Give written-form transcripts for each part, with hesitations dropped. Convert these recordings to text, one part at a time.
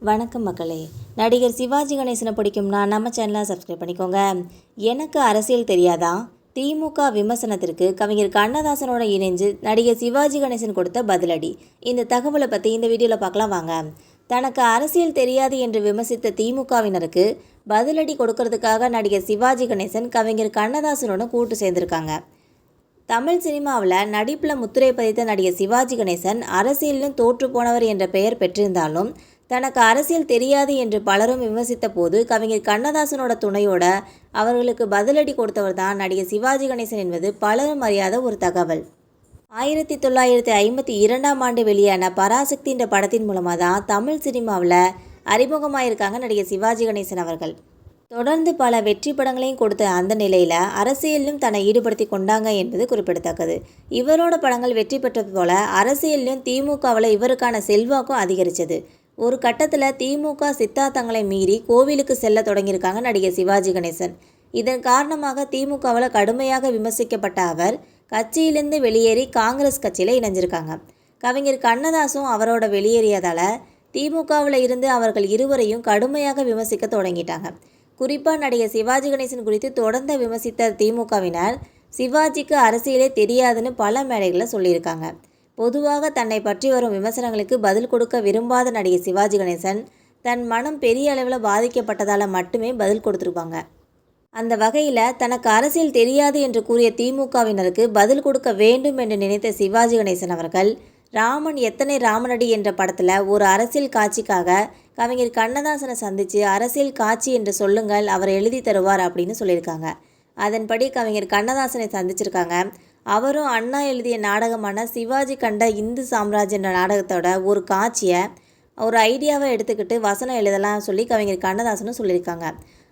வணக்கம் மக்களே. நடிகர் சிவாஜி கணேசனை பிடிக்கும்னா நம்ம சேனலை சப்ஸ்கிரைப் பண்ணிக்கோங்க. எனக்கு அரசியல் தெரியாதா? திமுக விமர்சனத்திற்கு கவிஞர் கண்ணதாசனோட இணைஞ்சு நடிகர் சிவாஜி கணேசன் கொடுத்த பதிலடி. இந்த தகவலை பற்றி இந்த வீடியோவில் பார்க்கலாம் வாங்க. தனக்கு அரசியல் தெரியாது என்று விமர்சித்த திமுகவினருக்கு பதிலடி கொடுக்கறதுக்காக நடிகர் சிவாஜி கணேசன் கவிஞர் கண்ணதாசனோட கூட்டு சேர்ந்திருக்காங்க. தமிழ் சினிமாவில் நடிப்பில் முத்திரை பதித்த நடிகர் சிவாஜி கணேசன் அரசியலிலும் தோற்று போனவர் என்ற பெயர் பெற்றிருந்தாலும் தனக்கு அரசியல் தெரியாது என்று பலரும் விமர்சித்த போது கவிஞர் கண்ணதாசனோட துணையோட அவர்களுக்கு பதிலடி கொடுத்தவர் தான் நடிகர் சிவாஜி கணேசன் என்பது பலரும் அறியாத ஒரு தகவல். 1952ஆம் ஆண்டு வெளியான பராசக்தி என்ற படத்தின் மூலமாக தான் தமிழ் சினிமாவில் அறிமுகமாயிருக்காங்க நடிகர் சிவாஜி கணேசன் அவர்கள். தொடர்ந்து பல வெற்றி படங்களையும் கொடுத்த அந்த நிலையில் அரசியலிலும் தன்னை ஈடுபடுத்தி கொண்டாங்க என்பது குறிப்பிடத்தக்கது. இவரோட படங்கள் வெற்றி பெற்றது போல அரசியலிலும் திமுகவில் இவருக்கான செல்வாக்கும் அதிகரித்தது. ஒரு கட்டத்தில் திமுக சித்தாந்தங்களை மீறி கோவிலுக்கு செல்ல தொடங்கியிருக்காங்க நடிகர் சிவாஜி கணேசன். இதன் காரணமாக திமுகவில் கடுமையாக விமர்சிக்கப்பட்ட அவர் கட்சியிலிருந்து வெளியேறி காங்கிரஸ் கட்சியில் இணைஞ்சிருக்காங்க. கவிஞர் கண்ணதாசும் அவரோட வெளியேறியதால் திமுகவில் இருந்து அவர்கள் இருவரையும் கடுமையாக விமர்சிக்க தொடங்கிட்டாங்க. குறிப்பாக நடிகர் சிவாஜி கணேசன் குறித்து தொடர்ந்து விமர்சித்த திமுகவினர் சிவாஜிக்கு அரசியலே தெரியாதுன்னு பல மேடைகளில் சொல்லியிருக்காங்க. பொதுவாக தன்னை பற்றி வரும் விமர்சனங்களுக்கு பதில் கொடுக்க விரும்பாத நடிகர் சிவாஜி கணேசன் தன் மனம் பெரிய அளவில் பாதிக்கப்பட்டதால் மட்டுமே பதில் கொடுத்துருப்பாங்க. அந்த வகையில் தனக்கு அரசியல் தெரியாது என்று கூறிய திமுகவினருக்கு பதில் கொடுக்க வேண்டும் என்று நினைத்த சிவாஜி கணேசன் அவர்கள் ராமன் எத்தனை ராமனடி என்ற படத்தில் ஒரு அரசியல் காட்சிக்காக கவிஞர் கண்ணதாசனை சந்தித்து அரசியல் காட்சி என்று சொல்லுங்கள், அவர் எழுதி தருவார் அப்படின்னு சொல்லியிருக்காங்க. அதன்படி கவிஞர் கண்ணதாசனை சந்திச்சிருக்காங்க. அவரும் அண்ணா எழுதிய நாடகமான சிவாஜி கண்ட இந்து சாம்ராஜ்ய என்ற நாடகத்தோட ஒரு காட்சியை ஒரு ஐடியாவை எடுத்துக்கிட்டு வசனம் எழுதலாம் சொல்லி கவிஞர் கண்ணதாசனும் சொல்லியிருக்காங்க.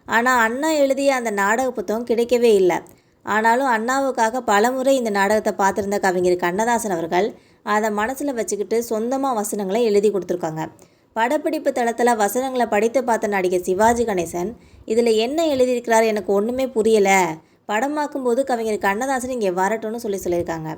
ஆனால் அண்ணா எழுதிய அந்த நாடக புத்தகம் கிடைக்கவே இல்லை. ஆனாலும் அண்ணாவுக்காக பலமுறை இந்த நாடகத்தை பார்த்துருந்த கவிஞர் கண்ணதாசன் அவர்கள் அதை மனசில் வச்சுக்கிட்டு சொந்தமாக வசனங்களை எழுதி கொடுத்துருக்காங்க. படப்பிடிப்பு தளத்தில் வசனங்களை படித்து பார்த்த நடிகர் சிவாஜி கணேசன் இதில் என்ன எழுதியிருக்கிறார் எனக்கு ஒன்றுமே புரியலை, படமாக்கும்போது கவிஞர் கண்ணதாசன் இங்கே வரட்டும்னு சொல்லியிருக்காங்க.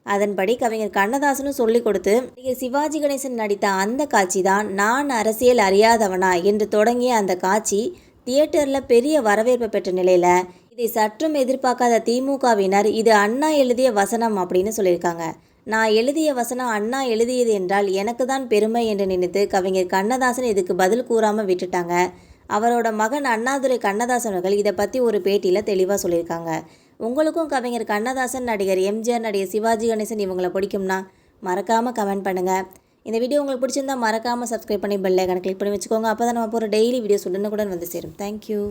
அதன்படி கவிஞர் கண்ணதாசனும் சொல்லி கொடுத்து நடிகர் சிவாஜி கணேசன் நடித்த அந்த காட்சி தான் நான் அரசியல் அறியாதவனா என்று தொடங்கிய அந்த காட்சி தியேட்டரில் பெரிய வரவேற்பு பெற்ற நிலையில் இதை சற்றும் எதிர்பார்க்காத திமுகவினர் இது அண்ணா எழுதிய வசனம் அப்படின்னு சொல்லியிருக்காங்க. நான் எழுதிய வசனம் அண்ணா எழுதியது என்றால் எனக்கு தான் பெருமை என்று நினைத்து கவிஞர் கண்ணதாசன் இதுக்கு பதில் கூறாமல் விட்டுட்டாங்க. அவரோட மகன் அண்ணாதுரை கண்ணதாசன் அவர்கள் இதை பற்றி ஒரு பேட்டியில் தெளிவாக சொல்லியிருக்காங்க. உங்களுக்கும் கவிஞர் கண்ணதாசன், நடிகர் எம்ஜிஆர், நடிகர் சிவாஜி கணேசன் இவங்களை பிடிக்கும்னா மறக்காமல் கமெண்ட் பண்ணுங்கள். இந்த வீடியோ உங்களுக்கு பிடிச்சிருந்தால் மறக்காமல் சப்ஸ்கிரைப் பண்ணி பெல் ஐகானை கிளிக் பண்ணி வச்சுக்கோங்க. அப்போ தான் நம்ம போகிற டெய்லி வீடியோஸ் உடனுக்குடன் வந்து சேரும். தேங்க்யூ.